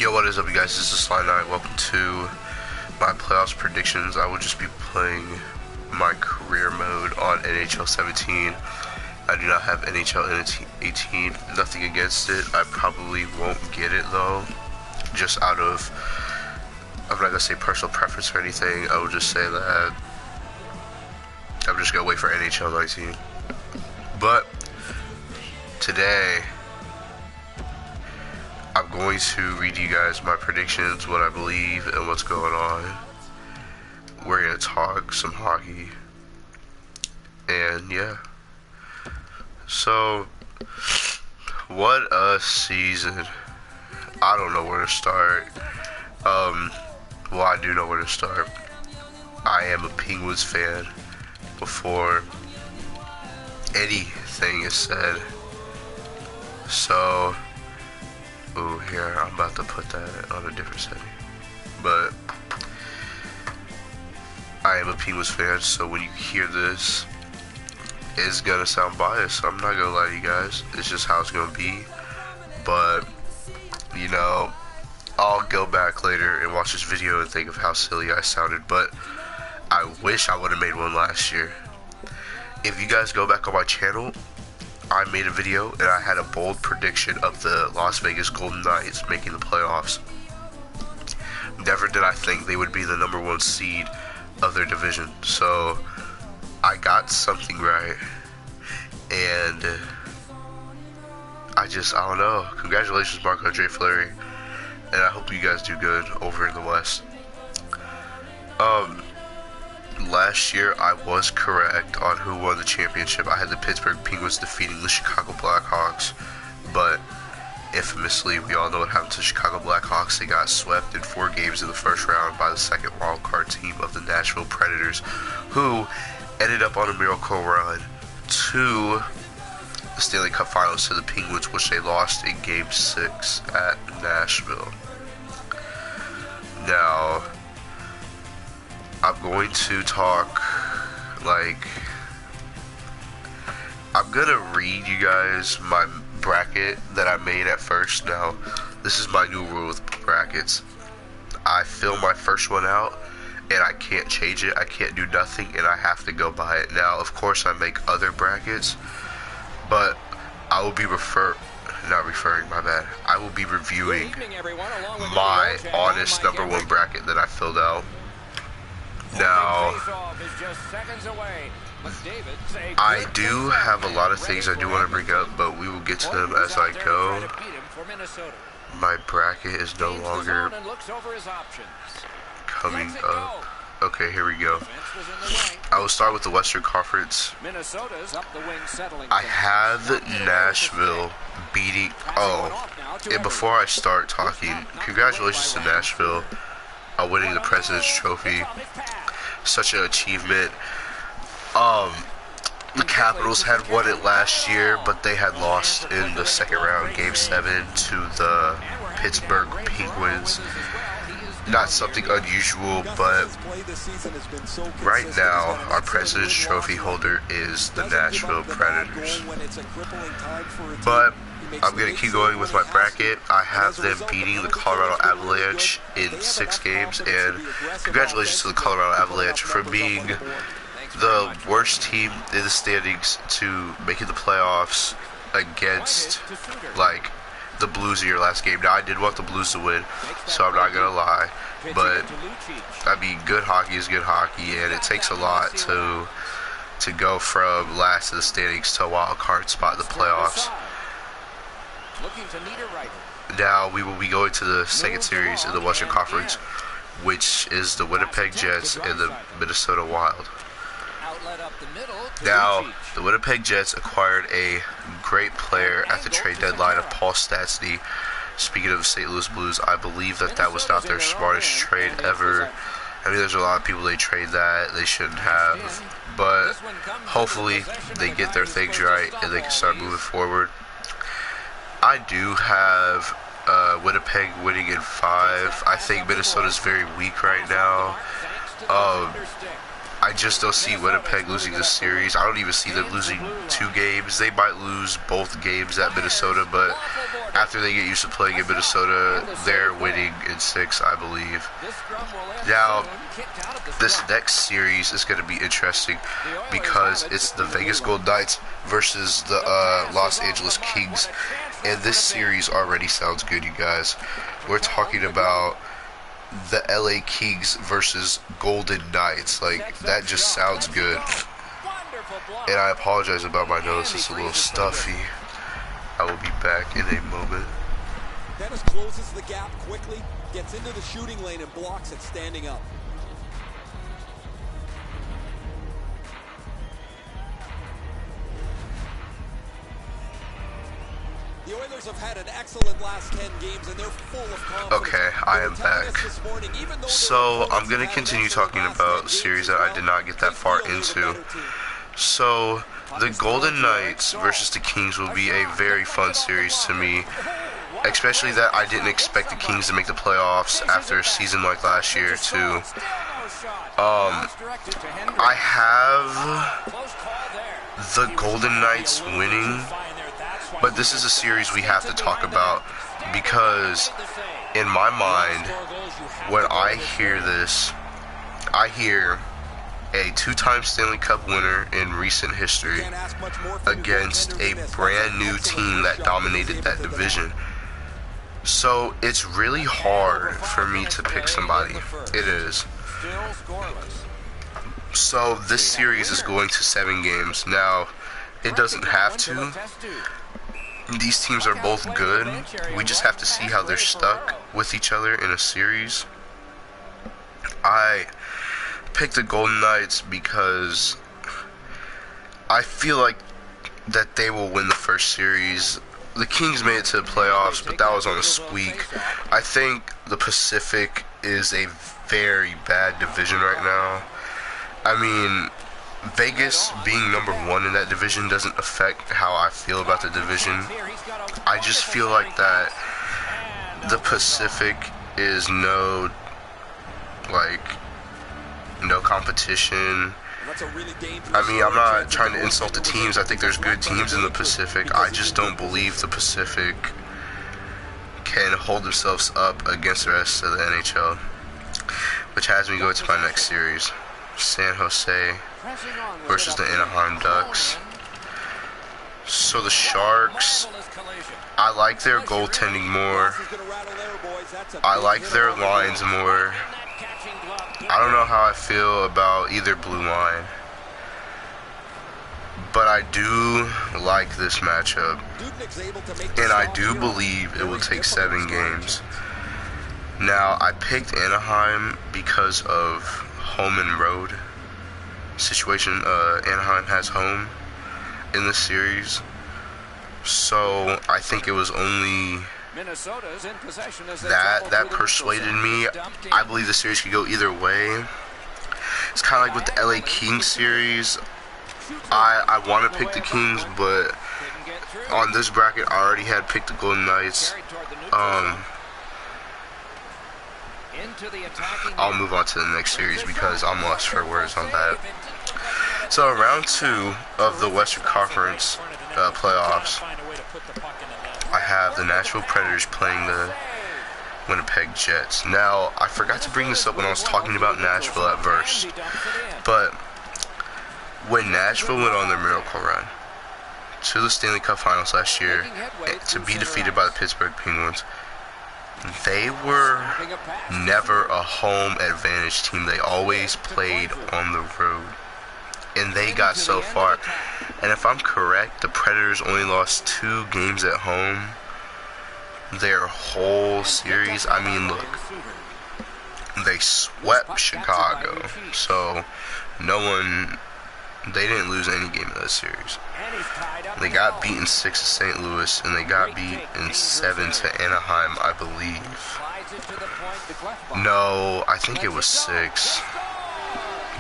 Yo, what is up, you guys? This is Sly9. Welcome to my playoffs predictions. I will just be playing my career mode on NHL 17. I do not have NHL 18. Nothing against it. I probably won't get it though. Just out of, I'm not gonna say personal preference or anything. I will just say that I'm just gonna wait for NHL 19. But today, I'm going to read you guys my predictions, what I believe, and what's going on. We're going to talk some hockey. And yeah. So, what a season. I don't know where to start. Well, I do know where to start. I am a Penguins fan before anything is said. So, ooh, here, I'm about to put that on a different setting. But I am a Penguins fan, so when you hear this, it's gonna sound biased. I'm not gonna lie to you guys. It's just how it's gonna be. But, you know, I'll go back later and watch this video and think of how silly I sounded. But I wish I would have made one last year. If you guys go back on my channel, I made a video and I had a bold prediction of the Las Vegas Golden Knights making the playoffs. Never did I think they would be the #1 seed of their division. So I got something right. And I don't know. Congratulations, Marc-Andre Fleury. And I hope you guys do good over in the West. Last year, I was correct on who won the championship. I had the Pittsburgh Penguins defeating the Chicago Blackhawks, but infamously, we all know what happened to the Chicago Blackhawks. They got swept in 4 games in the first round by the second wildcard team of the Nashville Predators, who ended up on a miracle run to the Stanley Cup Finals to the Penguins, which they lost in Game 6 at Nashville. Now, I'm going to talk, I'm gonna read you guys my bracket that I made at first. Now, this is my new rule with brackets. I fill my first one out, and I can't change it. I can't do nothing, and I have to go by it. Now, of course, I make other brackets, but I will be I will be reviewing my honest #1 bracket that I filled out. Now, I do have a lot of things I do want to bring up, but we will get to them as I go. My bracket is no longer coming up. Okay, here we go. I will start with the Western Conference. I have Nashville beating... and before I start talking, congratulations to Nashville on winning the President's Trophy. Such an achievement. The Capitals had won it last year, but they had lost in the second round, Game 7, to the Pittsburgh Penguins. Not something unusual, but right now, our President's Trophy holder is the Nashville Predators. But I'm going to keep going with my bracket. I have them beating the Colorado Avalanche in 6 games, and congratulations to the Colorado Avalanche for being the worst team in the standings to making the playoffs against, the Blues in your last game. Now, I did want the Blues to win, so I'm not going to lie, but, I mean, good hockey is good hockey, and it takes a lot to go from last in the standings to a wild card spot in the playoffs. Now we will be going to the second series in the Western Conference, which is the Winnipeg Jets and the Minnesota Wild. Now, the Winnipeg Jets acquired a great player at the trade deadline of Paul Stastny. Speaking of the St. Louis Blues, I believe that was not their smartest trade ever. I mean, there's a lot of people they trade that they shouldn't have, but hopefully they get their things right and they can start moving forward. I do have Winnipeg winning in 5. I think Minnesota's very weak right now. I just don't see Winnipeg losing this series. I don't even see them losing 2 games. They might lose both games at Minnesota, but after they get used to playing in Minnesota, they're winning in 6, I believe. Now, this next series is going to be interesting because it's the Vegas Golden Knights versus the Los Angeles Kings, and this series already sounds good, you guys. We're talking about the LA Kings versus Golden Knights. Like, that just sounds good. And I apologize about my nose, it's a little stuffy. I will be back in a moment. Dennis closes the gap quickly, gets into the shooting lane and blocks it standing up. The Oilers have had an excellent last 10 games and they're full of confidence. Okay, I am back. So, I'm going to continue talking about a series that I did not get that far into. So, the Golden Knights versus the Kings will be a very fun series to me. Especially that I didn't expect the Kings to make the playoffs after a season like last year, too. I have the Golden Knights winning, but this is a series we have to talk about because in my mind, when I hear this, I hear a 2-time Stanley Cup winner in recent history against a brand new team that dominated that division. So it's really hard for me to pick somebody. It is. So this series is going to 7 games. Now, it doesn't have to. These teams are both good. We just have to see how they're stuck with each other in a series. I picked the Golden Knights because I feel like that they will win the first series. The Kings made it to the playoffs, but that was on a squeak. I think the Pacific is a very bad division right now. I mean, Vegas being number 1 in that division doesn't affect how I feel about the division. I just feel like that the Pacific is no competition. I mean, I'm not trying to insult the teams. I think there's good teams in the Pacific. I just don't believe the Pacific can hold themselves up against the rest of the NHL. Which has me go to my next series. San Jose versus the Anaheim Ducks. So the Sharks, I like their goaltending more. I like their lines more. I don't know how I feel about either blue line, but I do like this matchup, and I do believe it will take 7 games. Now, I picked Anaheim because of home and road situation. Anaheim has home in this series, so I think it was only that persuaded me. I believe the series could go either way. It's kind of like with the LA Kings series. I want to pick the Kings, but on this bracket I already had picked the Golden Knights. I'll move on to the next series because I'm lost for words on that. So round 2 of the Western Conference playoffs, I have the Nashville Predators playing the Winnipeg Jets. Now, I forgot to bring this up when I was talking about Nashville at first, but when Nashville went on their miracle run to the Stanley Cup Finals last year to be defeated by the Pittsburgh Penguins, they were never a home advantage team. They always played on the road, and they got so far. And if I'm correct, the Predators only lost 2 games at home their whole series. I mean, look, they swept Chicago, so they didn't lose any game in that series. They got beaten 6 to St. Louis, and they got beat in 7 to Anaheim, I believe. No, I think it was 6.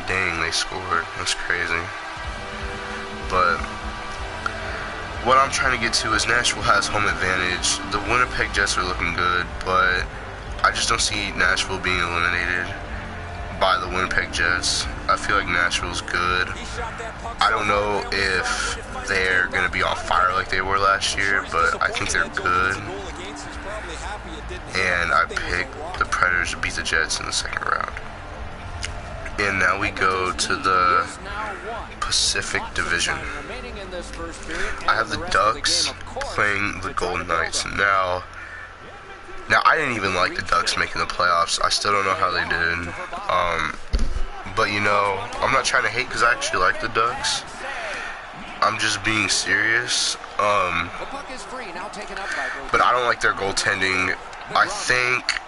Dang, they scored. That's crazy. But what I'm trying to get to is Nashville has home advantage. The Winnipeg Jets are looking good, but I just don't see Nashville being eliminated. by the Winnipeg Jets. I feel like Nashville's good. I don't know if they're going to be on fire like they were last year, but I think they're good. And I picked the Predators to beat the Jets in the second round. And now we go to the Pacific Division. I have the Ducks playing the Golden Knights. Now I didn't even like the Ducks making the playoffs. I still don't know how they did. But you know, I'm not trying to hate because I actually like the Ducks. I'm just being serious. But I don't like their goaltending. I think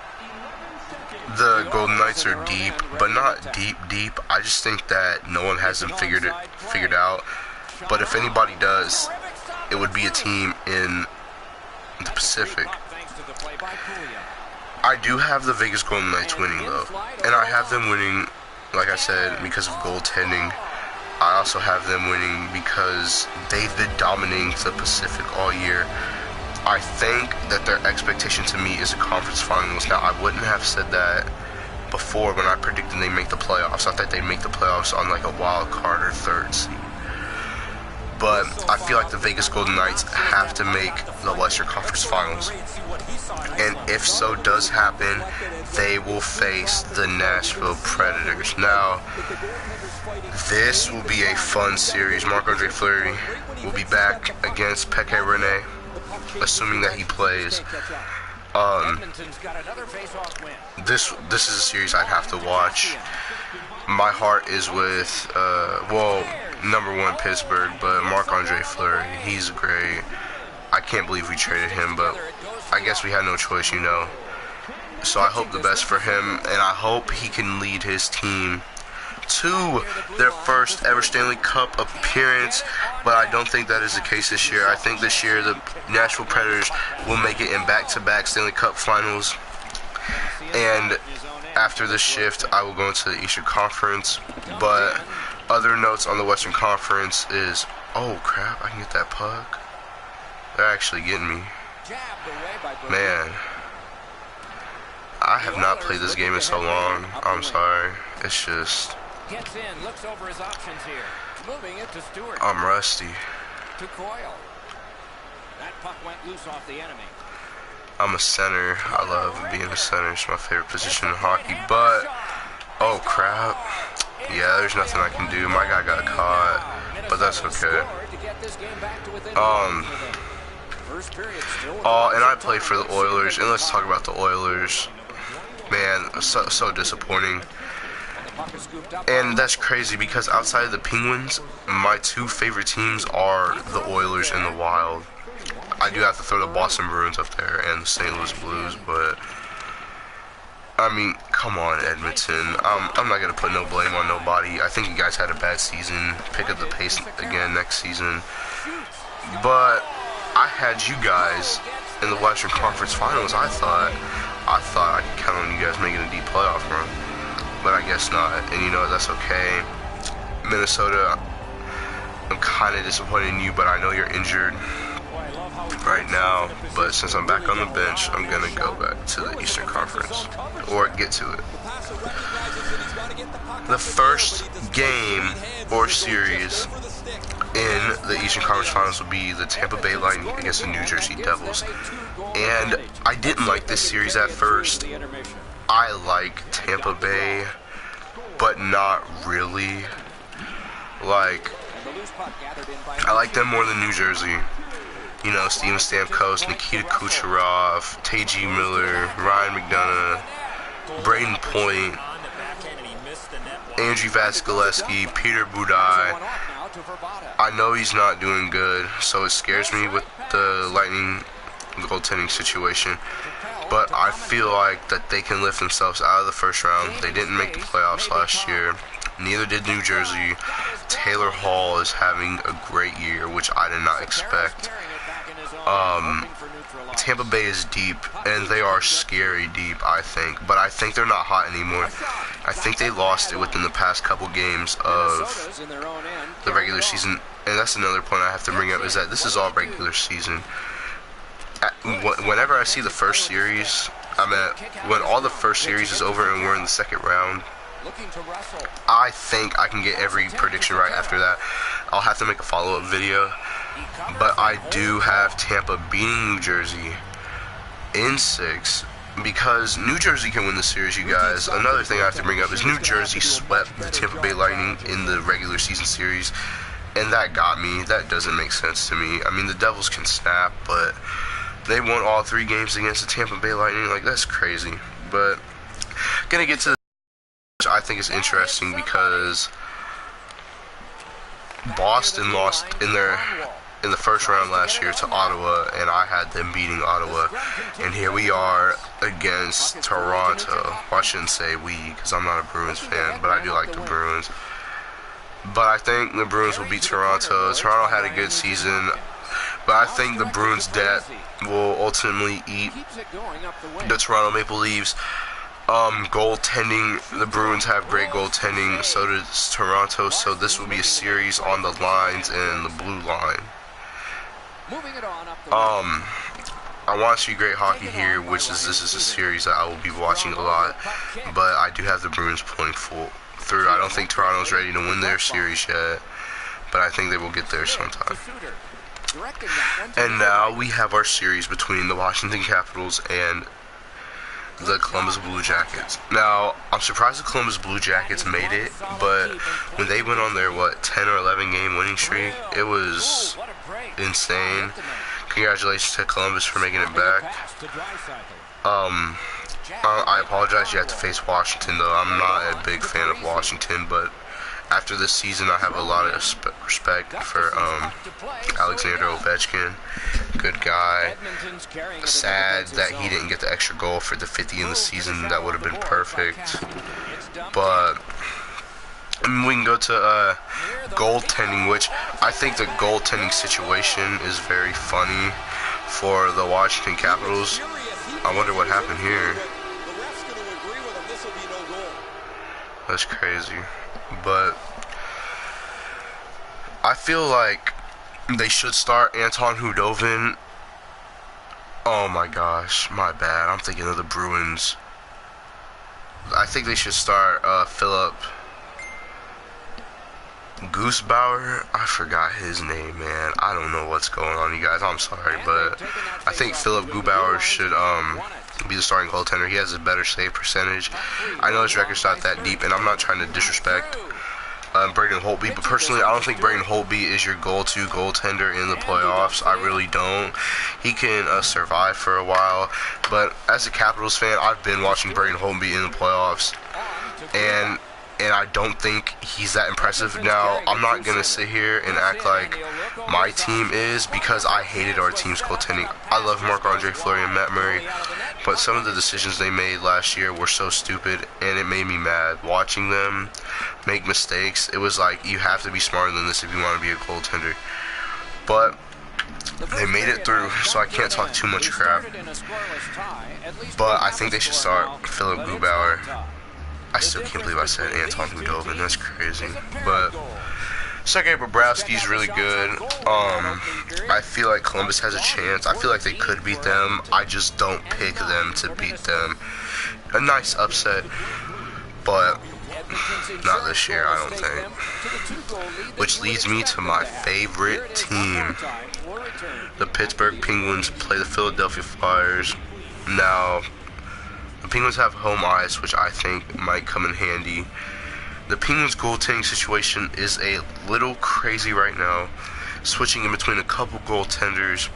the Golden Knights are deep, but not deep. I just think that no one has them figured out. But if anybody does, it would be a team in the Pacific. I do have the Vegas Golden Knights winning though, and I have them winning, like I said, because of goaltending. I also have them winning because they've been dominating the Pacific all year. I think that their expectation to me is a conference finals. Now, I wouldn't have said that before when I predicted they make the playoffs. I thought they'd make the playoffs on like a wild card or third seed. But I feel like the Vegas Golden Knights have to make the Western Conference Finals. And if so does happen, they will face the Nashville Predators. Now, this will be a fun series. Marc-Andre Fleury will be back against Pekka Rinne, assuming that he plays. This is a series I'd have to watch. My heart is with, number one Pittsburgh, but Marc-Andre Fleury, he's great. I can't believe we traded him, but I guess we had no choice, you know. So I hope the best for him, and I hope he can lead his team to their first ever Stanley Cup appearance, but I don't think that is the case this year. I think this year the Nashville Predators will make it in back-to-back Stanley Cup finals, and after this shift I will go into the Eastern Conference. But other notes on the Western Conference is, oh crap, I can get that puck. They're actually getting me. Man, I have not played this game in so long. I'm sorry. It's just, Gets in, looks over his options here. Moving it to Stewart. I'm rusty. To Coyle. That puck went loose off the enemy. I'm a center. I love being a center. It's my favorite position in hockey. But, oh crap. Yeah, there's nothing I can do. My guy got caught, but that's okay. And I play for the Oilers, and let's talk about the Oilers. Man, so disappointing. And that's crazy because outside of the Penguins, my two favorite teams are the Oilers and the Wild. I do have to throw the Boston Bruins up there and the St. Louis Blues, but I mean, come on, Edmonton. I'm not going to put no blame on nobody. I think you guys had a bad season. Pick up the pace again next season. But I had you guys in the Western Conference Finals. I thought I could count on you guys making a deep playoff run. But I guess not. And you know, that's okay. Minnesota, I'm kind of disappointed in you, but I know you're injured right now. But since I'm back on the bench, I'm going to go back to the Eastern Conference, or get to it. The first game or series in the Eastern Conference Finals will be the Tampa Bay Lightning against the New Jersey Devils. And I didn't like this series at first. I like Tampa Bay, but not really. Like, I like them more than New Jersey. You know, Steven Stamkos, Nikita Kucherov, T.J. Miller, Ryan McDonough, Braden Point, Andrew Vasilevsky, Peter Budaj. I know he's not doing good, so it scares me with the Lightning goaltending situation. But I feel like that they can lift themselves out of the first round. They didn't make the playoffs last year. Neither did New Jersey. Taylor Hall is having a great year, which I did not expect. Tampa Bay is deep, and they are scary deep, I think. But I think they're not hot anymore. I think they lost it within the past couple games of the regular season. And that's another point I have to bring up, is that this is all regular season. Whenever I see the first series, when all the first series is over and we're in the second round, Looking to wrestle. I think I can get every prediction right after that. I'll have to make a follow-up video. But I do have Tampa beating New Jersey in 6 because New Jersey can win the series, you guys. Another thing I have to bring up is New Jersey swept the Tampa Bay Lightning in the regular season series, and that got me. That doesn't make sense to me. I mean, the Devils can snap, but they won all 3 games against the Tampa Bay Lightning. Like, that's crazy. But gonna get to the which I think is interesting because Boston lost in the first round last year to Ottawa, and I had them beating Ottawa. And here we are against Toronto. Well, I shouldn't say we, because I'm not a Bruins fan, but I do like the Bruins. But I think the Bruins will beat Toronto. Toronto had a good season, but I think the Bruins' debt will ultimately eat the Toronto Maple Leafs. Goaltending, the Bruins have great goaltending, so does Toronto, so this will be a series on the lines and the blue line. I want to see great hockey here, this is a series that I will be watching a lot, but I do have the Bruins pulling through. I don't think Toronto's ready to win their series yet, but I think they will get there sometime. And now we have our series between the Washington Capitals and the Columbus Blue Jackets. Now, I'm surprised the Columbus Blue Jackets made it, but when they went on their, 10 or 11 game winning streak, it was insane. Congratulations to Columbus for making it back. I apologize you have to face Washington, though. I'm not a big fan of Washington, but after this season, I have a lot of respect for Alexander Ovechkin. Good guy. Sad that he didn't get the extra goal for the 50 in the season. That would have been perfect. But we can go to goaltending, which I think the goaltending situation is very funny for the Washington Capitals. I wonder what happened here. That's crazy. But I feel like they should start Anton Khudobin. Oh my gosh, my bad. I'm thinking of the Bruins. I think they should start Philip Goosebauer. I forgot his name, man. I don't know what's going on, you guys. I'm sorry, but I think Philip Goosebauer should be the starting goaltender. He has a better save percentage. I know his record's not that deep, and I'm not trying to disrespect Braden Holtby, but personally, I don't think Braden Holtby is your go-to goaltender in the playoffs. I really don't. He can survive for a while, but as a Capitals fan, I've been watching Braden Holtby in the playoffs, and I don't think he's that impressive. Now, I'm not going to sit here and act like my team is, because I hated our team's goaltending. I love Marc-Andre Fleury and Matt Murray, but some of the decisions they made last year were so stupid, and it made me mad. Watching them make mistakes, it was like, you have to be smarter than this if you want to be a goaltender. But they made it through, so I can't talk too much crap. But I think they should start Philip Goosebauer. I still can't believe I said Anton Khudobin. That's crazy. But Sergei Bobrovsky's really good. I feel like Columbus has a chance. I feel like they could beat them. I just don't pick them to beat them. A nice upset, but not this year, I don't think. Which leads me to my favorite team. The Pittsburgh Penguins play the Philadelphia Flyers. Now, the Penguins have home ice, which I think might come in handy. The Penguins' goaltending situation is a little crazy right now, switching in between a couple goaltenders.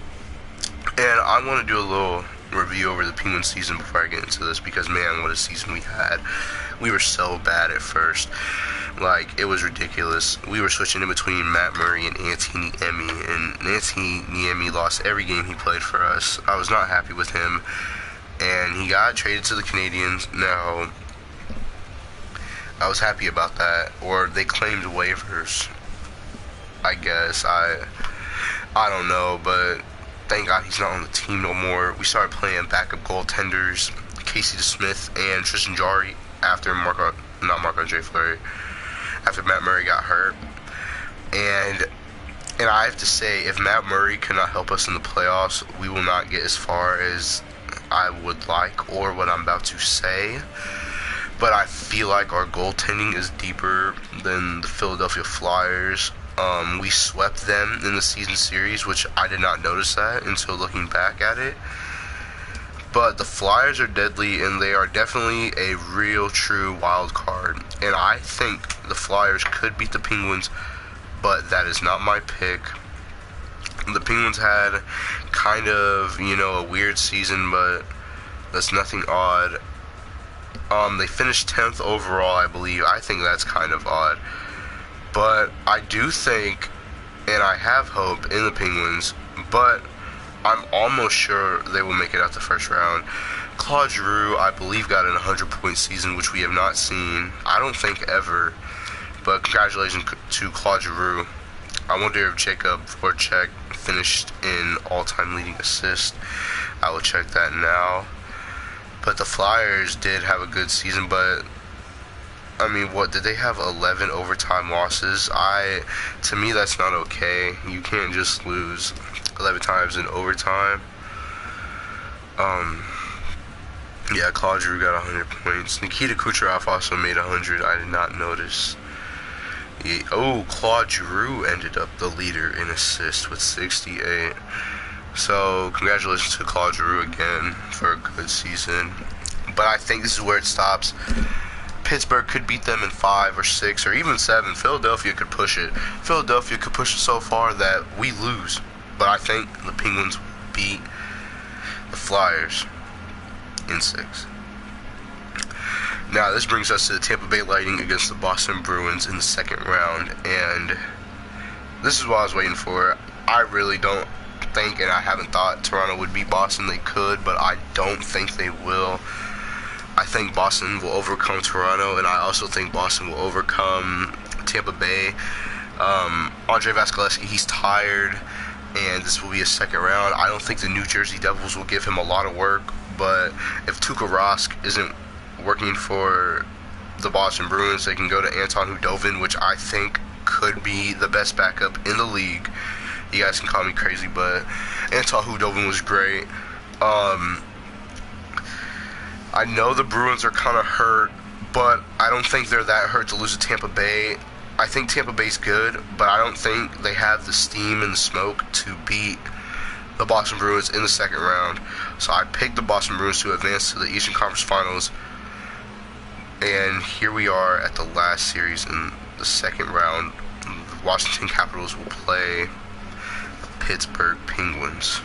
And I want to do a little review over the Penguins season before I get into this, because man, what a season we had. We were so bad at first. Like, it was ridiculous. We were switching in between Matt Murray and Antti Niemi, and Antti Niemi lost every game he played for us. I was not happy with him, and he got traded to the Canadiens. Now, I was happy about that, or they claimed waivers, I guess. I don't know, but thank God he's not on the team no more. We started playing backup goaltenders, Casey DeSmith and Tristan Jarry, after Marc-Andre Fleury, after Matt Murray got hurt. And I have to say, if Matt Murray cannot help us in the playoffs, we will not get as far as I would like, or what I'm about to say. but I feel like our goaltending is deeper than the Philadelphia Flyers. We swept them in the season series, which I did not notice that until looking back at it. But the Flyers are deadly, and they are definitely a real, true wild card. And I think the Flyers could beat the Penguins, but that is not my pick. The Penguins had kind of, a weird season, but that's nothing odd. They finished 10th overall, I believe. I think that's kind of odd. But I do think, and I have hope in the Penguins, but I'm almost sure they will make it out the first round. Claude Giroux, I believe, got an 100-point season, which we have not seen, I don't think, ever. But congratulations to Claude Giroux. I wonder if Jacob Voracek finished in all-time leading assist. I will check that now. But the Flyers did have a good season, but what did they have? 11 overtime losses? To me, that's not okay. You can't just lose 11 times in overtime. Yeah, Claude Giroux got 100 points. Nikita Kucherov also made 100. I did not notice. Claude Giroux ended up the leader in assists with 68. So, congratulations to Claude Giroux again for a good season. But I think this is where it stops. Pittsburgh could beat them in 5 or 6 or even 7. Philadelphia could push it. Philadelphia could push it so far that we lose. But I think the Penguins will beat the Flyers in 6. Now, this brings us to the Tampa Bay Lightning against the Boston Bruins in the second round. And this is what I was waiting for. I really don't think, and I haven't thought Toronto would beat Boston. They could, but I don't think they will. I think Boston will overcome Toronto, and I also think Boston will overcome Tampa Bay. Andre Vasilevsky, he's tired, and this will be a second round. I don't think the New Jersey Devils will give him a lot of work, but if Tuukka Rask isn't working for the Boston Bruins, they can go to Anton Khudobin, which I think could be the best backup in the league. You guys can call me crazy, but Anton Khudobin was great. I know the Bruins are kind of hurt, but I don't think they're that hurt to lose to Tampa Bay. I think Tampa Bay's good, but I don't think they have the steam and the smoke to beat the Boston Bruins in the second round. So I picked the Boston Bruins to advance to the Eastern Conference Finals. And here we are at the last series in the second round. The Washington Capitals will play the Pittsburgh Penguins.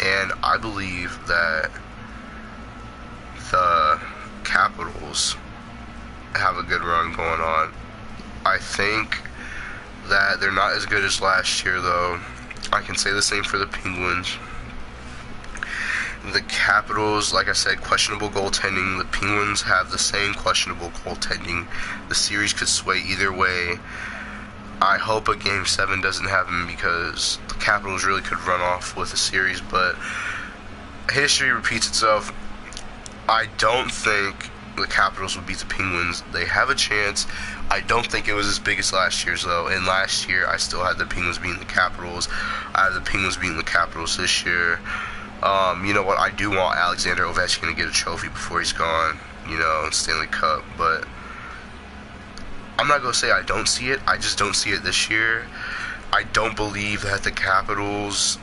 And I believe that the Capitals have a good run going on. I think that they're not as good as last year, though. I can say the same for the Penguins. The Capitals, like I said, questionable goaltending. The Penguins have the same questionable goaltending. The series could sway either way. I hope a Game 7 doesn't happen because the Capitals really could run off with the series, but history repeats itself. I don't think the Capitals will beat the Penguins. They have a chance. I don't think it was as big as last year's, though. And last year, I still had the Penguins beating the Capitals. I have the Penguins beating the Capitals this year. You know what? I do want Alexander Ovechkin to get a trophy before he's gone. Stanley Cup. But I'm not going to say I don't see it. I just don't see it this year. I don't believe that the Capitals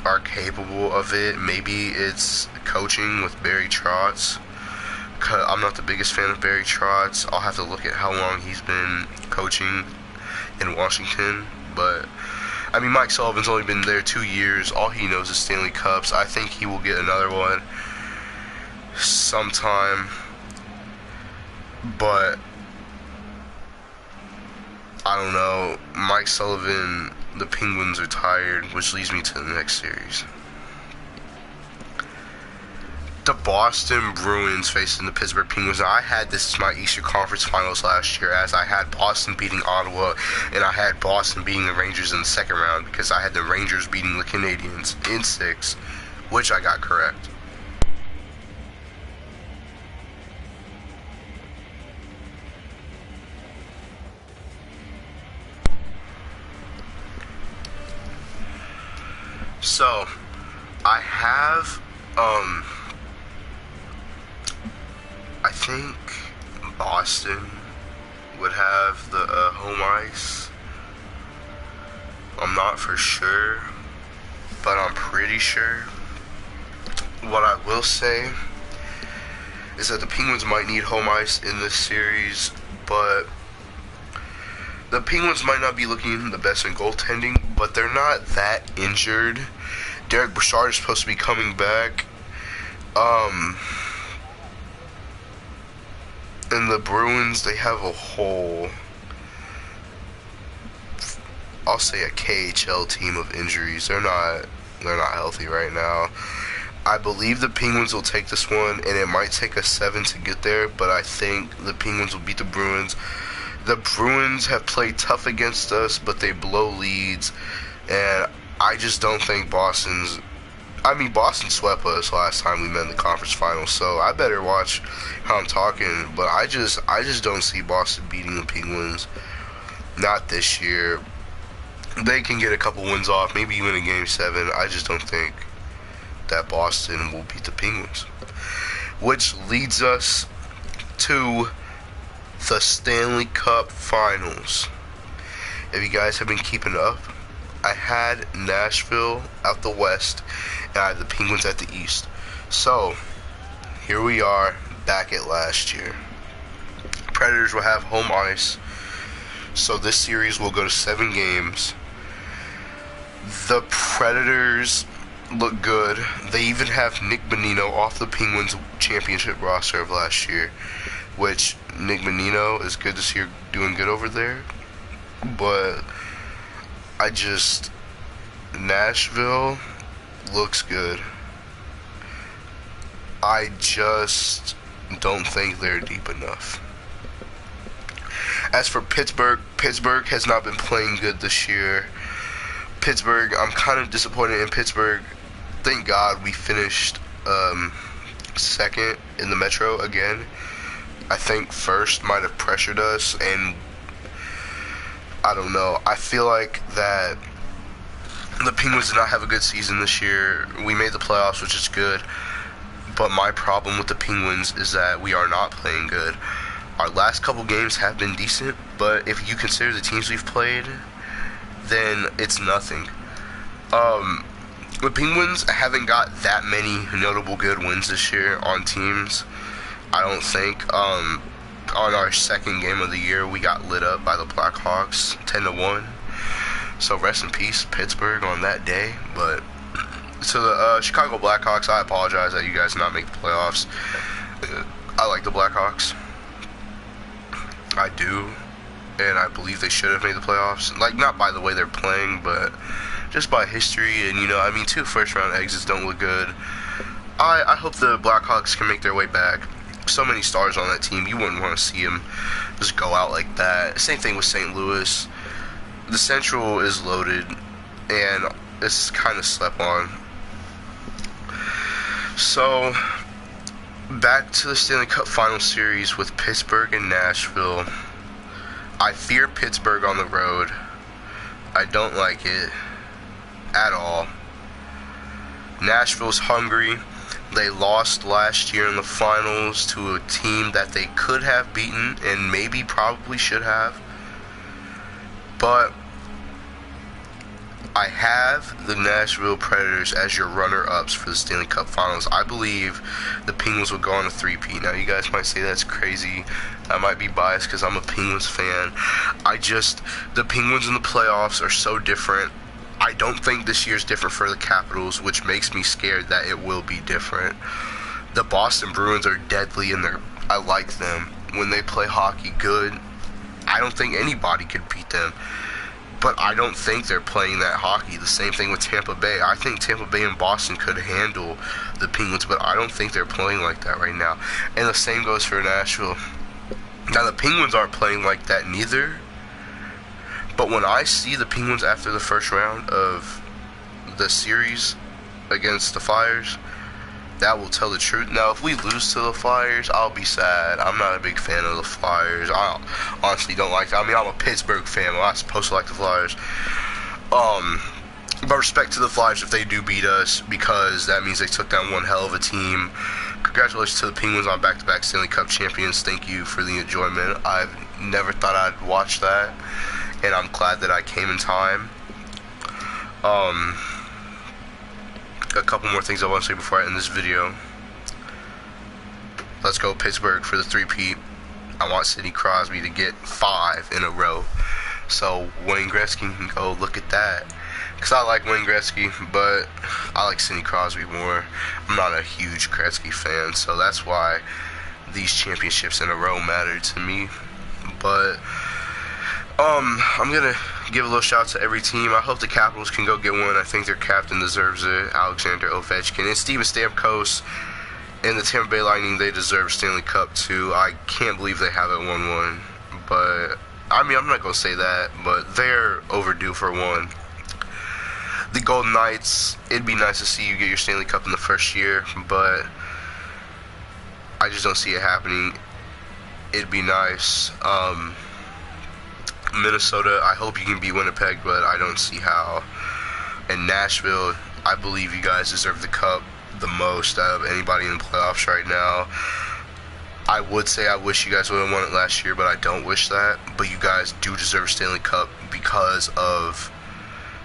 are capable of it. Maybe it's coaching with Barry Trotz. I'm not the biggest fan of Barry Trotz. I'll have to look at how long he's been coaching in Washington. But, Mike Sullivan's only been there 2 years. All he knows is Stanley Cups. I think he will get another one sometime. But, I don't know. Mike Sullivan, the Penguins are tired, which leads me to the next series. The Boston Bruins facing the Pittsburgh Penguins. Now, I had this as my Eastern Conference Finals last year, as I had Boston beating Ottawa, and I had Boston beating the Rangers in the second round, because I had the Rangers beating the Canadiens in 6, which I got correct. So, I have, I think Boston would have the home ice. I'm not for sure, but I'm pretty sure. What I will say is that the Penguins might need home ice in this series, but the Penguins might not be looking the best in goaltending, but they're not that injured. Derek Brassard is supposed to be coming back. And the Bruins, they have a whole, I'll say a KHL team of injuries. They're not healthy right now. I believe the Penguins will take this one, and it might take a 7 to get there, but I think the Penguins will beat the Bruins. The Bruins have played tough against us, but they blow leads, and I just don't think Boston swept us last time we met in the conference finals, so I better watch how I'm talking, but I just don't see Boston beating the Penguins. Not this year. They can get a couple wins off, maybe even a game 7. I just don't think that Boston will beat the Penguins. Which leads us to the Stanley Cup Finals. If you guys have been keeping up, I had Nashville out the West, and I had the Penguins at the East. So, here we are, back at last year. Predators will have home ice, so this series will go to 7 games. The Predators look good. They even have Nick Bonino off the Penguins championship roster of last year, which Nick Bonino is good to see her doing good over there. But Nashville looks good. I just don't think they're deep enough. As for Pittsburgh has not been playing good this year. Pittsburgh, I'm kind of disappointed in Pittsburgh. Thank God we finished second in the Metro again. I think first might have pressured us, and I don't know. I feel like that the Penguins did not have a good season this year. We made the playoffs, which is good, but my problem with the Penguins is that we are not playing good. Our last couple games have been decent, but if you consider the teams we've played, then it's nothing. The Penguins haven't got that many notable good wins this year on teams, I don't think. On our second game of the year, we got lit up by the Blackhawks 10-1. So rest in peace, Pittsburgh, on that day. But to the Chicago Blackhawks, I apologize that you guys did not make the playoffs. I like the Blackhawks. I do. And I believe they should have made the playoffs. Like, not by the way they're playing, but just by history. And, 2 first-round exits don't look good. I hope the Blackhawks can make their way back. So many stars on that team. You wouldn't want to see them just go out like that. Same thing with St. Louis. The Central is loaded, and it's kind of slept on. So, back to the Stanley Cup Final Series with Pittsburgh and Nashville. I fear Pittsburgh on the road. I don't like it at all. Nashville's hungry. They lost last year in the finals to a team that they could have beaten and maybe probably should have. But I have the Nashville Predators as your runner-ups for the Stanley Cup Finals. I believe the Penguins will go on a 3-peat. Now, you guys might say that's crazy. I might be biased because I'm a Penguins fan. The Penguins in the playoffs are so different. I don't think this year's different for the Capitals, which makes me scared that it will be different. The Boston Bruins are deadly, and I like them. When they play hockey good, I don't think anybody could beat them. But I don't think they're playing that hockey. The same thing with Tampa Bay. I think Tampa Bay and Boston could handle the Penguins, but I don't think they're playing like that right now. And the same goes for Nashville. Now, the Penguins aren't playing like that neither. But when I see the Penguins after the first round of the series against the Flyers, that will tell the truth. Now, if we lose to the Flyers, I'll be sad. I'm not a big fan of the Flyers. I honestly don't like them. I mean, I'm a Pittsburgh fan. I'm not supposed to like the Flyers. But respect to the Flyers if they do beat us, because that means they took down one hell of a team. congratulations to the Penguins on back-to-back Stanley Cup champions. Thank you for the enjoyment. I've never thought I'd watch that, and I'm glad that I came in time. A couple more things I want to say before I end this video. Let's go Pittsburgh for the three-peat. I want Sidney Crosby to get 5 in a row. So Wayne Gretzky can go look at that. Because I like Wayne Gretzky, but I like Sidney Crosby more. I'm not a huge Gretzky fan, so that's why these championships in a row matter to me. But I'm gonna give a little shout out to every team. I hope the Capitals can go get one. I think their captain deserves it, Alexander Ovechkin, and Steven Stamkos. And the Tampa Bay Lightning, they deserve Stanley Cup too. I can't believe they haven't won one, but I mean, I'm not gonna say that, but they're overdue for one. The Golden Knights, it'd be nice to see you get your Stanley Cup in the first year, but I just don't see it happening. It'd be nice. Minnesota, I hope you can beat Winnipeg, but I don't see how. And Nashville, I believe you guys deserve the cup the most out of anybody in the playoffs right now. I would say I wish you guys would have won it last year, but I don't wish that. But you guys do deserve a Stanley Cup because of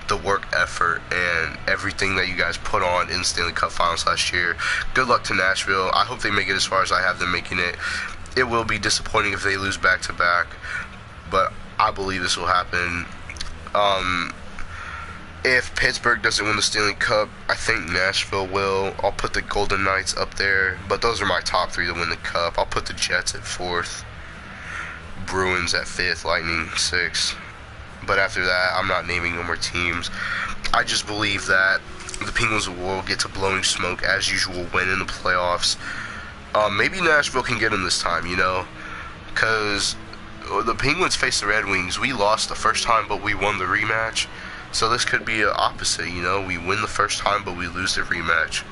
the work effort and everything that you guys put on in the Stanley Cup Finals last year. Good luck to Nashville. I hope they make it as far as I have them making it. It will be disappointing if they lose back-to-back, but I believe this will happen. If Pittsburgh doesn't win the Stanley Cup, I think Nashville will. I'll put the Golden Knights up there, but those are my top 3 to win the Cup. I'll put the Jets at 4th, Bruins at 5th, Lightning 6th. But after that, I'm not naming no more teams. I just believe that the Penguins will get to blowing smoke as usual, win in the playoffs. Maybe Nashville can get them this time, you know, because the Penguins faced the Red Wings. We lost the first time, but we won the rematch. So this could be an opposite, you know. We win the first time, but we lose the rematch.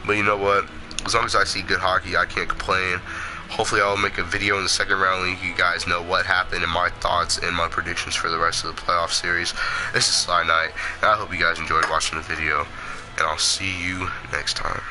But you know what? As long as I see good hockey, I can't complain. Hopefully I'll make a video in the second round and you guys know what happened and my thoughts and my predictions for the rest of the playoff series. This is Sly Knight, and I hope you guys enjoyed watching the video. And I'll see you next time.